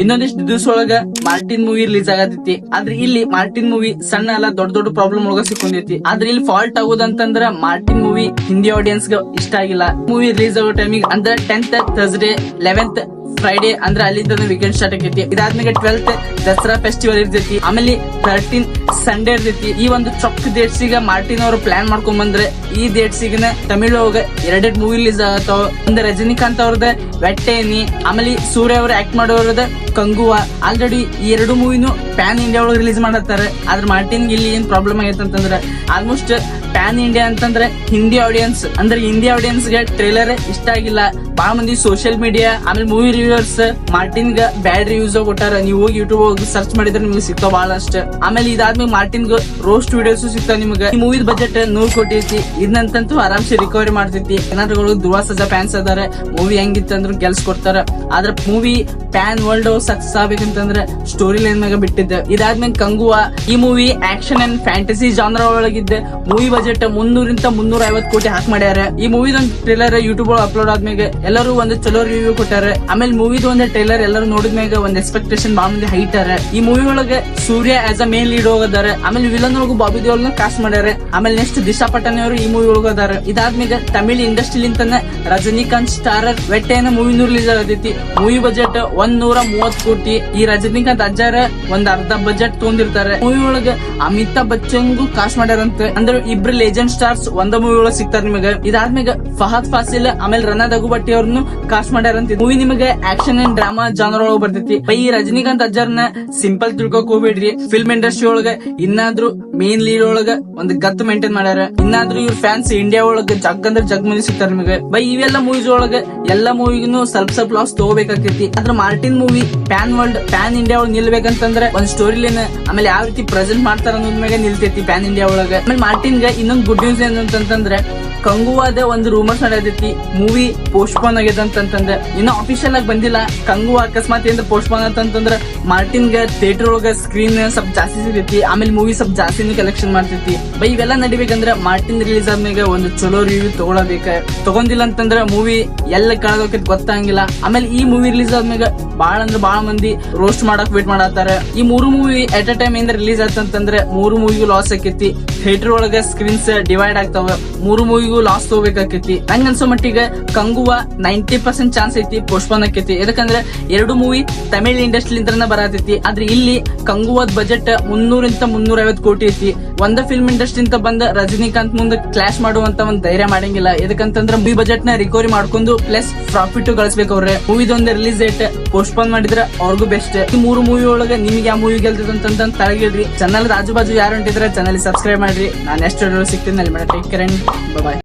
ಇನ್ನೊಂದಿಷ್ಟು ದಿವಸ ಒಳಗ ಮಾರ್ಟಿನ್ ಮೂವಿ ರಿಲೀಸ್ ಆಗತೈತಿ. ಆದ್ರೆ ಇಲ್ಲಿ ಮಾರ್ಟಿನ್ ಮೂವಿ ಸಣ್ಣ ಅಲ್ಲ ದೊಡ್ಡ ಪ್ರಾಬ್ಲಮ್ ಒಳಗ ಸಿಕ್ಕೊಂಡೈತಿ. ಆದ್ರೆ ಇಲ್ಲಿ ಫಾಲ್ಟ್ ಆಗೋದಂತಂದ್ರ ಮಾರ್ಟಿನ್ ಮೂವಿ ಹಿಂದಿ ಆಡಿಯನ್ಸ್ ಗೆ ಇಷ್ಟ ಆಗಿಲ್ಲ. ಮೂವಿ ರಿಲೀಸ್ ಆಗೋ ಟೈಮಿಗೆ ಅಂದ್ರೆ 10th ಥರ್ಸ್ಡೇ, 11th ಫ್ರೈಡೆ ಅಂದ್ರೆ ಅಲ್ಲಿಂದ ವೀಕೆಂಡ್ ಸ್ಟಾರ್ಟ್ ಆಗೈತಿ. ಇದಾದ್ಮೇಲೆ 12th ದಸರಾ ಫೆಸ್ಟಿವಲ್ ಇರ್ತೈತಿ. ಆಮೇಲೆ 13 ಸಂಡೇ ಇರ್ತೈತಿ. ಈ ಒಂದು ಚೊಕ್ಕ ಡೇಟ್ಸ್ ಗ ಮಾರ್ಟಿನ್ ಅವರು ಪ್ಲಾನ್ ಮಾಡ್ಕೊಂಡ್ ಬಂದ್ರೆ ಈ ಡೇಟ್ಸ್ ಗೆ ತಮಿಳ್ ಒಳಗ 2 ಮೂವಿ ರಿಲೀಸ್ ಆಗತ್ತಾವ. ಒಂದು ರಜನಿಕಾಂತ್ ಅವ್ರದ ವೆಟ್ಟೇನಿ, ಆಮೇಲೆ ಸೂರ್ಯ ಅವ್ರ ಆಕ್ಟ್ ಮಾಡೋರದ ಕಂಗುವಾ. ಆಲ್ರೆಡಿ ಈ 2 ಮೂವಿನೂ ಪ್ಯಾನ್ ಇಂಡಿಯಾ ಒಳಗೆ ರಿಲೀಸ್ ಮಾಡತ್ತಾರೆ. ಆದ್ರೆ ಮಾರ್ಟಿನ್ ಇಲ್ಲಿ ಏನ್ ಪ್ರಾಬ್ಲಮ್ ಆಗೈತೆ ಅಂತಂದ್ರೆ ಆಲ್ಮೋಸ್ಟ್ ಪ್ಯಾನ್ ಇಂಡಿಯಾ ಅಂತಂದ್ರೆ ಹಿಂದಿ ಆಡಿಯನ್ಸ್ ಅಂದ್ರೆ ಇಂಡಿಯಾ ಆಡಿಯನ್ಸ್ ಗೆ ಟ್ರೇಲರ್ ಇಷ್ಟ ಆಗಿಲ್ಲ. ಬಹಳ ಮಂದಿ ಸೋಷಿಯಲ್ ಮೀಡಿಯಾ ಆಮೇಲೆ ಮೂವಿ ರಿವ್ಯೂವರ್ಸ್ ಮಾರ್ಟಿನ್ ಗ ಬ್ಯಾಡ್ ರಿವ್ಯೂಸ್ ಕೊಟ್ಟಾರ. ನೀವು ಹೋಗಿ ಯೂಟ್ಯೂಬ್ ಹೋಗಿ ಸರ್ಚ್ ಮಾಡಿದ್ರೆ ನಿಮ್ಗೆ ಸಿಗ್ತಾವ ಬಹಳಷ್ಟು. ಆಮೇಲೆ ಇದಾದ್ಮೇಲೆ ಮಾರ್ಟಿನ್ ಗ ರೋಸ್ಟ್ ವಿಡಿಯೋಸ್ ಸಿಗ್ತಾವ ನಿಮ್ಗೆ. ಈ ಮೂವಿ ಬಜೆಟ್ 100 ಕೋಟಿ ಐತಿ. ಇದನ್ನಂತೂ ಆರಾಮ್ಸೆ ರಿಕವರಿ ಮಾಡ್ತೈತಿ. ಏನಾದ್ರೂ ಧ್ರುವ ಸರ್ಜಾ ಫ್ಯಾನ್ಸ್ ಅದಾರ, ಮೂವಿ ಹೆಂಗಿತ್ತು ಅಂದ್ರೂ ಗೆಲ್ಸ್ ಕೊಡ್ತಾರ. ಆದ್ರೆ ಮೂವಿ ಪ್ಯಾನ್ ವರ್ಲ್ಡ್ ಸಕ್ಸಸ್ ಆಗ್ಬೇಕಂತಂದ್ರೆ ಸ್ಟೋರಿ ಲೈನ್ ಮ್ಯಾಗ ಬಿಟ್ಟಿದ್ದ. ಇದಾದ್ಮೇಲೆ ಕಂಗುವಾ, ಈ movie action and fantasy genre ಒಳಗಿದ್ದ. ಮೂವಿ ಬಜೆಟ್ 300 350 ಕೋಟಿ ಹಾಕ್ ಮಾಡ್ಯಾರ. ಈ ಮೂವಿದೊಂದು ಟ್ರೇಲರ್ ಯೂಟ್ಯೂಬ್ ಒಳಗೆ ಅಪ್ಲೋಡ್ ಆದ್ಮೇಲೆ ಎಲ್ಲರೂ ಒಂದು ಚಲೋ ರಿವ್ಯೂ ಕೊಟ್ಟಾರ. ಆಮೇಲೆ ಮೂವಿದ ಒಂದು ಟ್ರೇಲರ್ ಎಲ್ಲರೂ ನೋಡಿದ್ಮ್ಯಾಗ ಒಂದ್ ಎಕ್ಸ್ಪೆಕ್ಟೇಷನ್ ಬಾಳ ಮಂದಿ ಹೈಟಾರ. ಈ ಮೂವಿ ಒಳಗೆ ಸೂರ್ಯ ಆಸ್ ಅ ಮೇನ್ ಲೀಡ್ ಹೋಗದಾರ. ಆಮೇಲೆ ವಿಲನ್ ಒಳಗೂ ಬಾಬಿ ದೇವಲ್ನ ಕಾಸ್ಟ್ ಮಾಡ್ಯಾರ. ಆಮೇಲೆ ನೆಕ್ಸ್ಟ್ ದಿಶಾ ಪಟಾನಿ ಅವರು ಈ ಮೂವಿ ಒಳಗದಾರ. ಇದಾದ್ಮೇಲೆ ತಮಿಳ್ ಇಂಡಸ್ಟ್ರಿ ಲಿಂತಾನೆ ರಜನಿಕಾಂತ್ ಸ್ಟಾರರ್ ವೆಟ್ಟೆನ ಮೂವಿನೂ ರಿಲೀಸ್ ಆಗತೈತಿ. ಮೂವಿ ಬಜೆಟ್ 130 ಕೋಟಿ. ಈ ರಜನಿಕಾಂತ್ ಅಜ್ಜಾರ ಒಂದ್ ಅರ್ಧ ಬಜೆಟ್ ತೊಗೊಂಡಿರ್ತಾರೆ. ಮೂವಿ ಒಳಗೆ ಅಮಿತಾಬ್ ಬಚ್ಚನ್ಗೂ ಕಾಸ್ಟ್ ಮಾಡ್ಯಾರಂತೆ. ಅಂದ್ರೆ ಇಬ್ರು ಲೆಜೆಂಡ್ ಸ್ಟಾರ್ಸ್ ಒಂದ ಮೂವಿ ಒಳಗೆ ಸಿಗ್ತಾರ ನಿಮಗೆ. ಇದಾದ್ಮೇಲೆ ಫಹದ್ ಫಾಸಿಲ್ ಆಮೇಲೆ ರನಾ ದಗುಬಟ್ಟಿ ಅವ್ರನ್ನು ಕಾಸ್ಟ್ ಮಾಡ್ಯಾರಂತ. ಮೂವಿ ನಿಮಗೆ ಆಕ್ಷನ್ ಅಂಡ್ ಡ್ರಾಮಾ ಜಾನರ್ ಒಳಗೆ ಬರ್ತೈತಿ. ಈ ರಜನಿಕಾಂತ್ ಅಜ್ಜಾರ್ನ ಸಿಂಪಲ್ ತಿಳ್ಕೊಕ್ ಹೋಗ್ಬೇಡ್ರಿ. ಫಿಲ್ಮ್ ಇಂಡಸ್ಟ್ರಿ ಒಳಗ ಇನ್ನಾದ್ರೂ ಮೇನ್ ಲೀಡ್ ಒಳಗ ಒಂದು ಗತ್ತು ಮೇಂಟೈನ್ ಮಾಡ್ಯಾರ. ಇನ್ನಾದ್ರೂ ಇವ್ರ ಫ್ಯಾನ್ಸ್ ಇಂಡಿಯಾ ಒಳಗ ಜಗ್ ಅಂದ್ರೆ ಜಗ್ ಮಂದಿ ಸಿಗ್ತಾರ ನಿಮಗೆ. ಇವೆಲ್ಲ ಮೂವೀಸ್ ಒಳಗ ಎಲ್ಲಾ ಮೂವಿಗೂ ಸ್ವಲ್ಪ ಲಾಸ್ ತಗೋಬೇಕಾಗ್ತೈತಿ. ಆದ್ರೆ Martin movie pan world PAN India ಒಳಗೆ ನಿಲ್ಬೇಕಂತಂದ್ರೆ ಒಂದ್ ಸ್ಟೋರಿ ಲೈನ್ ಆಮೇಲೆ ಯಾವ ರೀತಿ ಪ್ರೆಸೆಂಟ್ ಮಾಡ್ತಾರ ಅನ್ನೋದ್ ಮೇಲೆ ನಿಲ್ತೈತಿ ಪ್ಯಾನ್ ಇಂಡಿಯಾ ಒಳಗ. ಆಮೇಲೆ ಮಾರ್ಟಿನ್ ಗೆ ಇನ್ನೊಂದು ಗುಡ್ ನ್ಯೂಸ್ ಏನಂತಂದ್ರೆ ಕಂಗುವಾದ ಒಂದು ರೂಮರ್ಸ್ ನಡೆದೈತಿ. ಮೂವಿ ಪೋಸ್ಟ್ಪೋನ್ ಆಗೈತೆ ಅಂತಂದ್ರೆ ಇನ್ನು ಅಫಿಷಿಯಲ್ ಆಗಿ ಬಂದಿಲ್ಲ. ಕಂಗುವಾ ಅಕಸ್ಮಾತ್ ಏನ್ ಪೋಸ್ಟ್ಪೋನ್ ಅಂತಂದ್ರೆ ಮಾರ್ಟಿನ್ ಗೆ ಥಿಯೇಟರ್ ಒಳಗ ಸ್ಕ್ರೀನ್ ಸ್ವಲ್ಪ ಜಾಸ್ತಿ ಸಿಗೈತಿ. ಆಮೇಲೆ ಮೂವಿ ಸ್ವಲ್ಪ ಜಾಸ್ತಿನೂ ಕಲೆಕ್ಷನ್ ಮಾಡ್ತೈತಿ. ಇವೆಲ್ಲ ನಡಿಬೇಕಂದ್ರೆ ಮಾರ್ಟಿನ್ ರಿಲೀಸ್ ಆದ್ಮೇಲೆ ಒಂದು ಚಲೋ ರಿವ್ಯೂ ತಗೊಳಬೇಕ. ತಗೊಂಡಿಲ್ಲ ಅಂತಂದ್ರೆ ಮೂವಿ ಎಲ್ಲ ಕಳೆದೋಕೈತಿ ಗೊತ್ತಾಗಿಲ್ಲ. ಆಮೇಲೆ ಈ ಮೂವಿ ರಿಲೀಸ್ ಆದ್ಮೇಲೆ ಬಾಳ ಅಂದ್ರೆ ಬಾಳ ಮಂದಿ ರೋಸ್ಟ್ ಮಾಡಕ್ ವೇಟ್ ಮಾಡತ್ತಾರ. ಈ 3 ಮೂವಿ ಎಟ್ ಅ ಟೈಮ್ ಏನ್ ರಿಲೀಸ್ ಆಯ್ತಂತಂದ್ರೆ 3 ಮೂವಿಗೂ ಲಾಸ್ ಆಕೈತಿ. ಥಿಯೇಟರ್ ಒಳಗ ಸ್ಕ್ರೀನ್ಸ್ ಡಿವೈಡ್ ಆಗ್ತಾವ. 3 ಮೂವಿಗೂ ಲಾಸ್ ತಗೋಬೇಕಾಕೈತಿ. ನಂಗೆ ಅನ್ಸೋ ಮಟ್ಟಿಗೆ ಕಂಗುವಾ 90% ಚಾನ್ಸ್ ಐತಿ ಪೋಸ್ಟ್ಪೋನ್ ಆಕೈತಿ. ಯಾಕಂದ್ರೆ 2 ಮೂವಿ ತಮಿಳ್ ಇಂಡಸ್ಟ್ರಿ ಇಂದ ಬರತೈತಿ. ಆದ್ರೆ ಇಲ್ಲಿ ಕಂಗುವಾದ ಬಜೆಟ್ 300 350 ಕೋಟಿ ಐತಿ. ಒಂದ ಫಿಲ್ಮ್ ಇಂಡಸ್ಟ್ರಿ ಅಂತ ಬಂದ ರಜನಿಕಾಂತ್ ಮುಂದೆ ಕ್ಲಾಶ್ ಮಾಡುವಂತ ಒಂದ್ ಧೈರ್ಯ ಮಾಡಂಗಿಲ್ಲ. ಯಾಕಂತಂದ್ರೆ ಮೂವಿ ಬಜೆಟ್ ನ ರಿಕವರಿ ಮಾಡ್ಕೊಂಡು ಪ್ಲಸ್ ಪ್ರಾಫಿಟ್ ಗಳಿಸ್ಬೇಕು. ಅವ್ರೆ ಮೂವಿದೊಂದು ರಿಲೀಸ್ ಡೇಟ್ ಪೋಸ್ಟ್ಪೋನ್ ಮಾಡಿದ್ರೆ ಅವ್ರಿಗೂ ಬೆಸ್ಟ್. ಈ 3 ಮೂವಿ ಒಳಗೆ ನಿಮ್ಗೆ ಯಾವ ಮೂವಿ ಗೆಲ್ತದ ಅಂತ ತಳಗಿಡ್ರಿ. ಚಾನಲ್ ಆಜು ಬಾಜು ಯಾರು ಹೊಂಟಿದ್ರೆ ಚಾನಲ್ ಸಬ್ಸ್ಕ್ರೈಬ್ ಮಾಡ್ರಿ. ನಾನು ನೆಕ್ಸ್ಟ್ ವಿಡಿಯೋ ಸಿಗ್ತೀನಿ. ಅಲ್ಲಿ ಟೇಕ್ ಕೇರ್ ಅಂಡ್ ಬೈ.